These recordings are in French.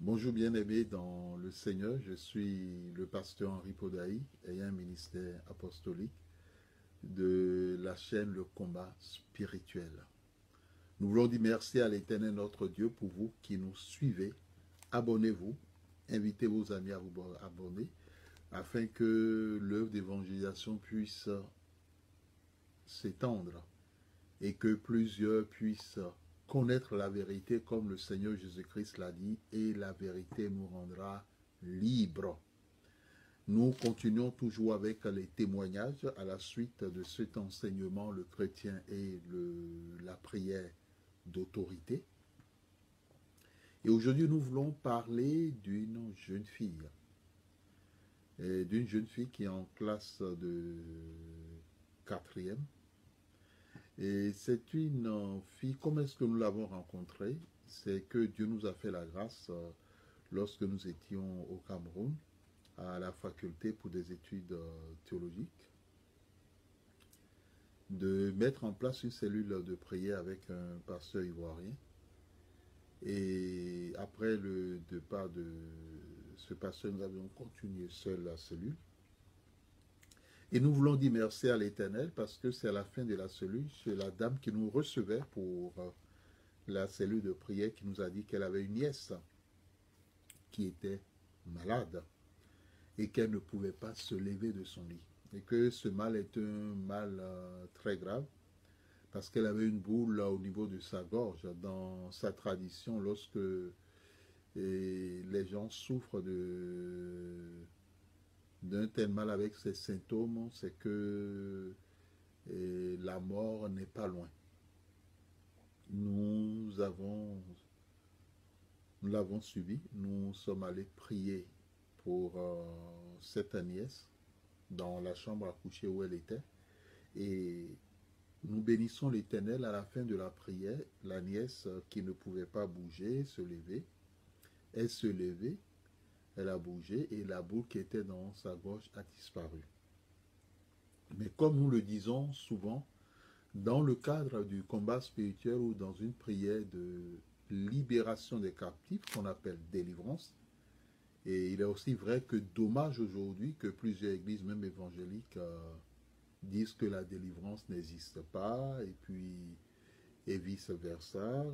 Bonjour bien-aimés dans le Seigneur, je suis le pasteur Henri Podaï, ayant un ministère apostolique de la chaîne Le Combat Spirituel. Nous voulons dire merci à l'Éternel notre Dieu pour vous qui nous suivez. Abonnez-vous, invitez vos amis à vous abonner afin que l'œuvre d'évangélisation puisse s'étendre et que plusieurs puissent connaître la vérité comme le Seigneur Jésus-Christ l'a dit, et la vérité nous rendra libres. Nous continuons toujours avec les témoignages à la suite de cet enseignement, le chrétien et la prière d'autorité. Et aujourd'hui, nous voulons parler d'une jeune fille qui est en classe de 4e. Et c'est une fille, comment est-ce que nous l'avons rencontrée? C'est que Dieu nous a fait la grâce lorsque nous étions au Cameroun, à la faculté pour des études théologiques, de mettre en place une cellule de prière avec un pasteur ivoirien. Et après le départ de ce pasteur, nous avions continué seul la cellule. Et nous voulons dire merci à l'Éternel parce que c'est à la fin de la cellule, c'est la dame qui nous recevait pour la cellule de prière qui nous a dit qu'elle avait une nièce qui était malade et qu'elle ne pouvait pas se lever de son lit. Et que ce mal est un mal très grave parce qu'elle avait une boule au niveau de sa gorge. Dans sa tradition, lorsque les gens souffrent d'un tel mal avec ces symptômes, c'est que la mort n'est pas loin. Nous l'avons suivi, nous sommes allés prier pour cette nièce dans la chambre à coucher où elle était. Et nous bénissons l'Éternel à la fin de la prière. La nièce qui ne pouvait pas bouger, se lever, elle se levait, elle a bougé et la boule qui était dans sa gorge a disparu. Mais comme nous le disons souvent, dans le cadre du combat spirituel ou dans une prière de libération des captifs qu'on appelle délivrance, et il est aussi vrai que dommage aujourd'hui que plusieurs églises, même évangéliques, disent que la délivrance n'existe pas, et vice-versa.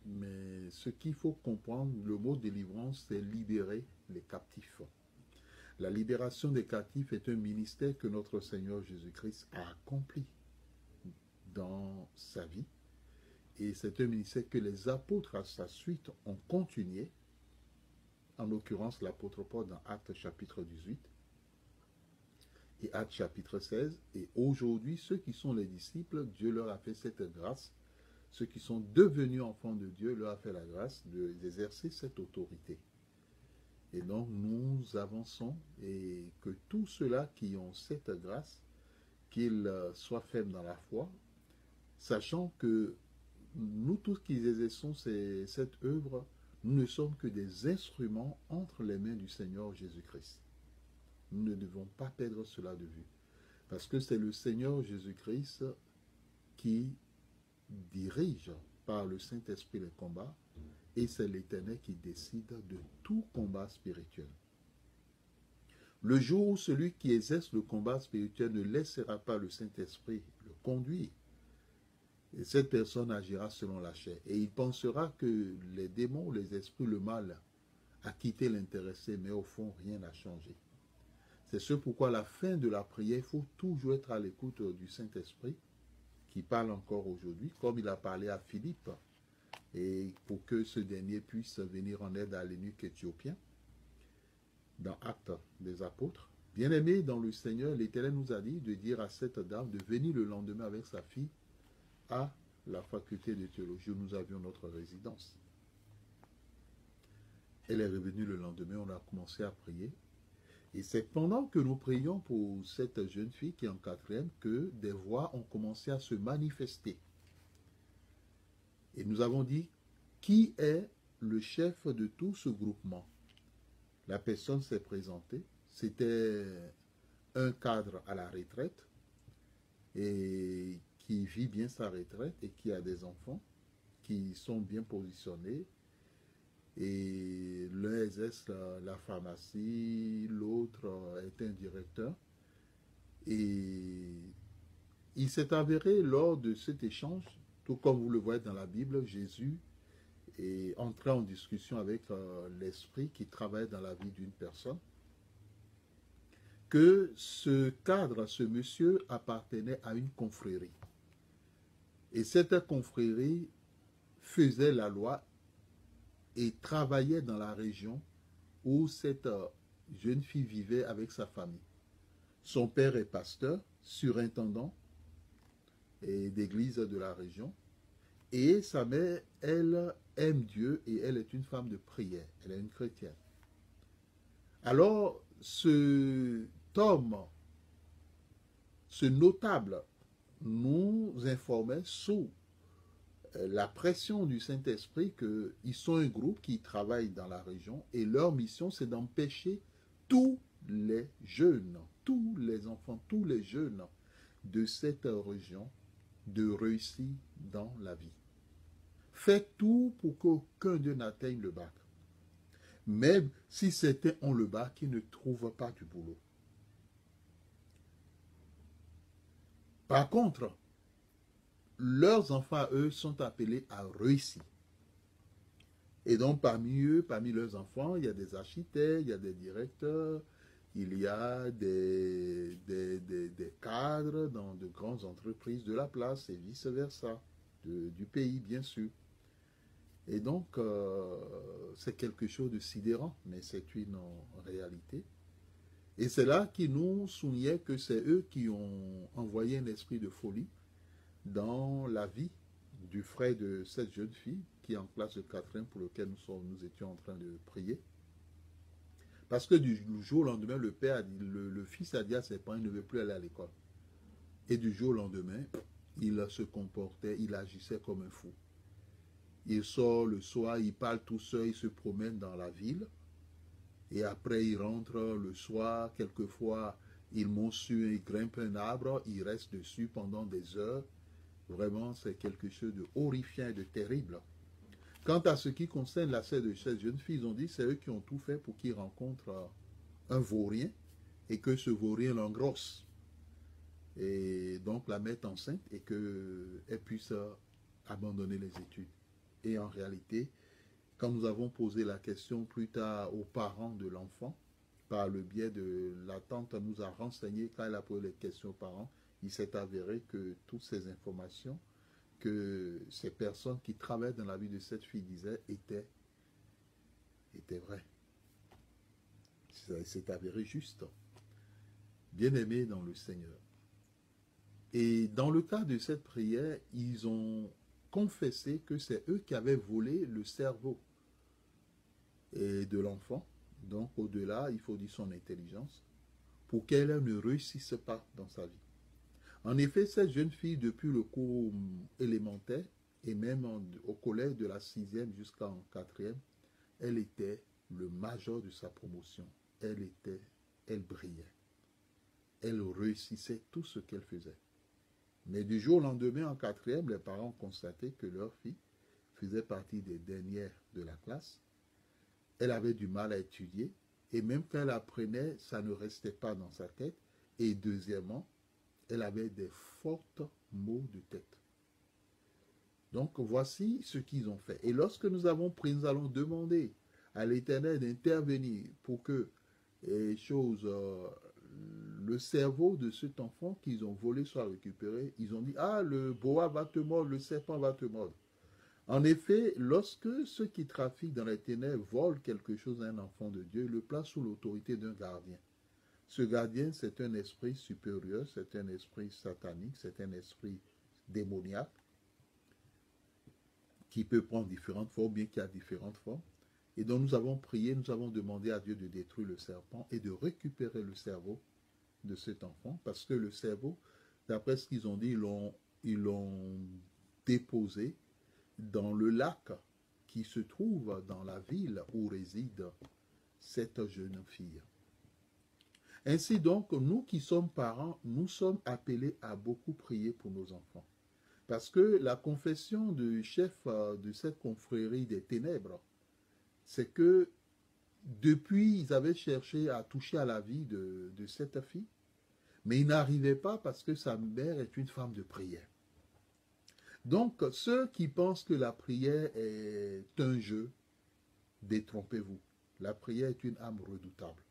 Mais ce qu'il faut comprendre, le mot délivrance, c'est libérer les captifs. La libération des captifs est un ministère que notre Seigneur Jésus-Christ a accompli dans sa vie. Et c'est un ministère que les apôtres à sa suite ont continué, en l'occurrence l'apôtre Paul dans Actes chapitre 18 et Actes chapitre 16. Et aujourd'hui, ceux qui sont les disciples, Dieu leur a fait cette grâce. Ceux qui sont devenus enfants de Dieu leur a fait la grâce d'exercer cette autorité. Et donc nous avançons et que tous ceux-là qui ont cette grâce, qu'ils soient fermes dans la foi, sachant que nous tous qui exerçons cette œuvre, nous ne sommes que des instruments entre les mains du Seigneur Jésus-Christ. Nous ne devons pas perdre cela de vue. Parce que c'est le Seigneur Jésus-Christ qui dirige par le Saint-Esprit les combats et c'est l'Éternel qui décide de tout combat spirituel. Le jour où celui qui exerce le combat spirituel ne laissera pas le Saint-Esprit le conduire, et cette personne agira selon la chair. Et il pensera que les démons, les esprits, le mal a quitté l'intéressé, mais au fond, rien n'a changé. C'est ce pourquoi à la fin de la prière, il faut toujours être à l'écoute du Saint-Esprit, qui parle encore aujourd'hui, comme il a parlé à Philippe, et pour que ce dernier puisse venir en aide à l'eunuque éthiopien, dans Actes des Apôtres. Bien-aimé dans le Seigneur, l'Éternel nous a dit de dire à cette dame de venir le lendemain avec sa fille à la faculté de théologie où nous avions notre résidence. Elle est revenue le lendemain, on a commencé à prier. Et c'est pendant que nous prions pour cette jeune fille qui est en 4e que des voix ont commencé à se manifester. Et nous avons dit, qui est le chef de tout ce groupement? La personne s'est présentée. C'était un cadre à la retraite et qui vit bien sa retraite et qui a des enfants qui sont bien positionnés Et l'un exerce la pharmacie, l'autre est un directeur. Et il s'est avéré lors de cet échange, tout comme vous le voyez dans la Bible, Jésus est entré en discussion avec l'esprit qui travaille dans la vie d'une personne, que ce cadre, ce monsieur appartenait à une confrérie. Et cette confrérie faisait la loi et travaillait dans la région où cette jeune fille vivait avec sa famille. Son père est pasteur, surintendant d'église de la région. Et sa mère, elle aime Dieu et elle est une femme de prière. Elle est une chrétienne. Alors, cet homme, ce notable, nous informait sous la pression du Saint-Esprit qu'ils sont un groupe qui travaille dans la région et leur mission, c'est d'empêcher tous les jeunes, tous les enfants, tous les jeunes de cette région de réussir dans la vie. Faites tout pour qu'aucun d'eux n'atteigne le bac. Même si certains ont le bac, ils ne trouvent pas du boulot. Par contre, leurs enfants, eux, sont appelés à réussir. Et donc, parmi eux, parmi leurs enfants, il y a des architectes, il y a des directeurs, il y a des cadres dans de grandes entreprises de la place et vice-versa, du pays, bien sûr. Et donc, c'est quelque chose de sidérant, mais c'est une réalité. Et c'est là qui nous soulignait que c'est eux qui ont envoyé un esprit de folie dans la vie du frère de cette jeune fille qui est en classe de 4e pour lequel nous étions en train de prier. Parce que du jour au lendemain, le père a dit, le fils a dit à ses parents, il ne veut plus aller à l'école. Et du jour au lendemain, il se comportait, il agissait comme un fou. Il sort le soir, il parle tout seul, il se promène dans la ville. Et après, il rentre le soir. Quelquefois, il monte sur, il grimpe un arbre, il reste dessus pendant des heures. Vraiment, c'est quelque chose de horrifiant et de terrible. Quant à ce qui concerne la sœur de cette jeune fille, ils ont dit que c'est eux qui ont tout fait pour qu'il rencontre un vaurien et que ce vaurien l'engrosse. Et donc la mette enceinte et qu'elle puisse abandonner les études. Et en réalité, quand nous avons posé la question plus tard aux parents de l'enfant, par le biais de la tante nous a renseigné, quand elle a posé les questions aux parents, il s'est avéré que toutes ces informations que ces personnes qui travaillent dans la vie de cette fille disaient étaient vraies. Ça s'est avéré juste. Bien-aimés dans le Seigneur. Et dans le cas de cette prière, ils ont confessé que c'est eux qui avaient volé le cerveau et de l'enfant. Donc au-delà, il faut dire son intelligence, pour qu'elle ne réussisse pas dans sa vie. En effet, cette jeune fille, depuis le cours élémentaire, et même au collège de la 6e jusqu'en 4e, elle était le major de sa promotion. Elle brillait. Elle réussissait tout ce qu'elle faisait. Mais du jour au lendemain, en 4e, les parents ont constaté que leur fille faisait partie des dernières de la classe. Elle avait du mal à étudier, et même quand elle apprenait, ça ne restait pas dans sa tête. Et deuxièmement, elle avait des fortes maux de tête. Donc voici ce qu'ils ont fait. Et lorsque nous avons pris, nous allons demander à l'Éternel d'intervenir pour que les choses, le cerveau de cet enfant qu'ils ont volé soit récupéré. Ils ont dit, ah, le boa va te mordre, le serpent va te mordre. En effet, lorsque ceux qui trafiquent dans les ténèbres volent quelque chose à un enfant de Dieu, le placent sous l'autorité d'un gardien. Ce gardien, c'est un esprit supérieur, c'est un esprit satanique, c'est un esprit démoniaque qui peut prendre différentes formes, bien qu'il y a différentes formes. Et donc nous avons prié, nous avons demandé à Dieu de détruire le serpent et de récupérer le cerveau de cet enfant, parce que le cerveau, d'après ce qu'ils ont dit, ils l'ont déposé dans le lac qui se trouve dans la ville où réside cette jeune fille. Ainsi donc, nous qui sommes parents, nous sommes appelés à beaucoup prier pour nos enfants. Parce que la confession du chef de cette confrérie des ténèbres, c'est que depuis, ils avaient cherché à toucher à la vie de cette fille, mais ils n'arrivaient pas parce que sa mère est une femme de prière. Donc, ceux qui pensent que la prière est un jeu, détrompez-vous. La prière est une âme redoutable.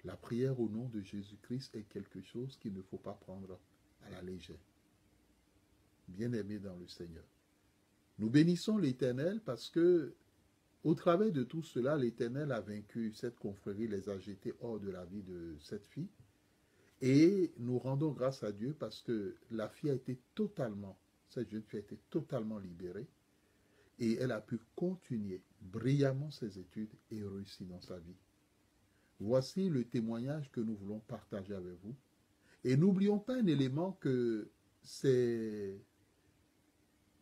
La prière au nom de Jésus-Christ est quelque chose qu'il ne faut pas prendre à la légère. Bien-aimés dans le Seigneur. Nous bénissons l'Éternel parce que, au travers de tout cela, l'Éternel a vaincu cette confrérie, les a jetés hors de la vie de cette fille. Et nous rendons grâce à Dieu parce que la fille a été totalement, cette jeune fille a été totalement libérée et elle a pu continuer brillamment ses études et réussir dans sa vie. Voici le témoignage que nous voulons partager avec vous. Et n'oublions pas un élément que c'est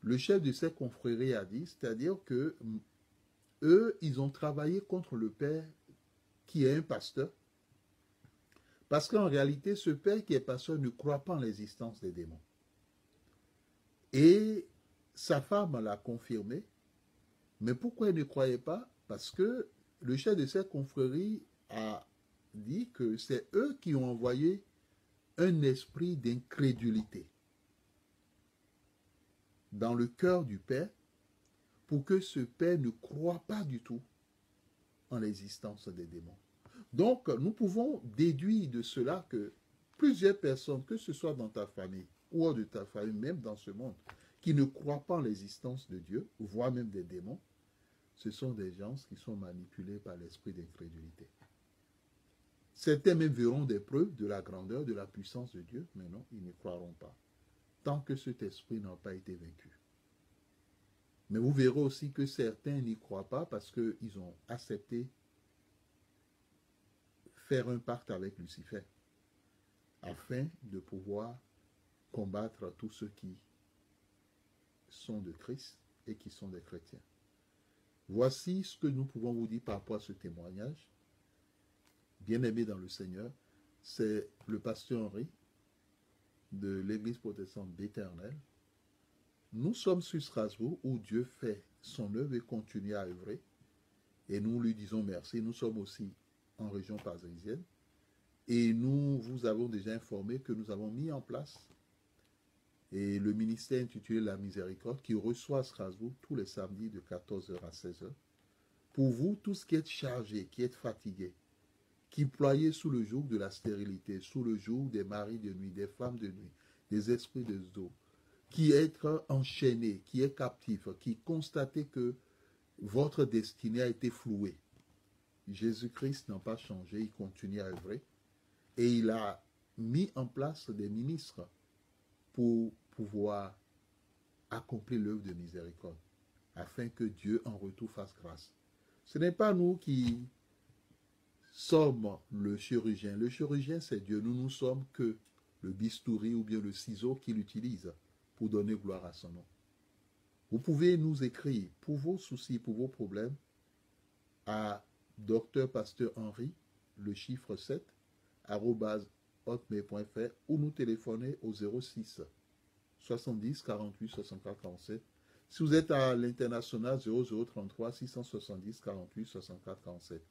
le chef de cette confrérie a dit, c'est-à-dire que eux, ils ont travaillé contre le père qui est un pasteur, parce qu'en réalité, ce père qui est pasteur ne croit pas en l'existence des démons. Et sa femme l'a confirmé, mais pourquoi elle ne croyait pas? Parce que le chef de cette confrérie a dit que c'est eux qui ont envoyé un esprit d'incrédulité dans le cœur du père pour que ce père ne croit pas du tout en l'existence des démons. Donc, nous pouvons déduire de cela que plusieurs personnes, que ce soit dans ta famille ou hors de ta famille, même dans ce monde, qui ne croient pas en l'existence de Dieu, voire même des démons, ce sont des gens qui sont manipulés par l'esprit d'incrédulité. Certains même verront des preuves de la grandeur, de la puissance de Dieu, mais non, ils ne croiront pas, tant que cet esprit n'a pas été vaincu. Mais vous verrez aussi que certains n'y croient pas parce qu'ils ont accepté faire un pacte avec Lucifer afin de pouvoir combattre tous ceux qui sont de Christ et qui sont des chrétiens. Voici ce que nous pouvons vous dire par rapport à ce témoignage. Bien-aimé dans le Seigneur, c'est le pasteur Henri de l'église protestante d'Éternel. Nous sommes sur Strasbourg où Dieu fait son œuvre et continue à œuvrer. Et nous lui disons merci. Nous sommes aussi en région parisienne. Et nous vous avons déjà informé que nous avons mis en place et le ministère intitulé La Miséricorde qui reçoit à Strasbourg tous les samedis de 14h à 16h. Pour vous, tous qui êtes chargés, qui êtes fatigués, qui ployez sous le joug de la stérilité, sous le joug des maris de nuit, des femmes de nuit, des esprits de dos, qui êtes enchaînés, qui êtes captifs, qui constatez que votre destinée a été flouée. Jésus-Christ n'a pas changé, il continue à œuvrer. Et il a mis en place des ministres pour pouvoir accomplir l'œuvre de miséricorde, afin que Dieu en retour fasse grâce. Ce n'est pas nous qui sommes le chirurgien. Le chirurgien, c'est Dieu. Nous ne sommes que le bistouri ou bien le ciseau qu'il utilise pour donner gloire à son nom. Vous pouvez nous écrire pour vos soucis, pour vos problèmes, à Dr Pasteur Henri, le chiffre 7, @hotmail.fr ou nous téléphoner au 06 70 48 64 47. Si vous êtes à l'international, 0033 670 48 64 47.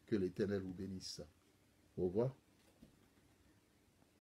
Que l'Éternel vous bénisse. Au revoir.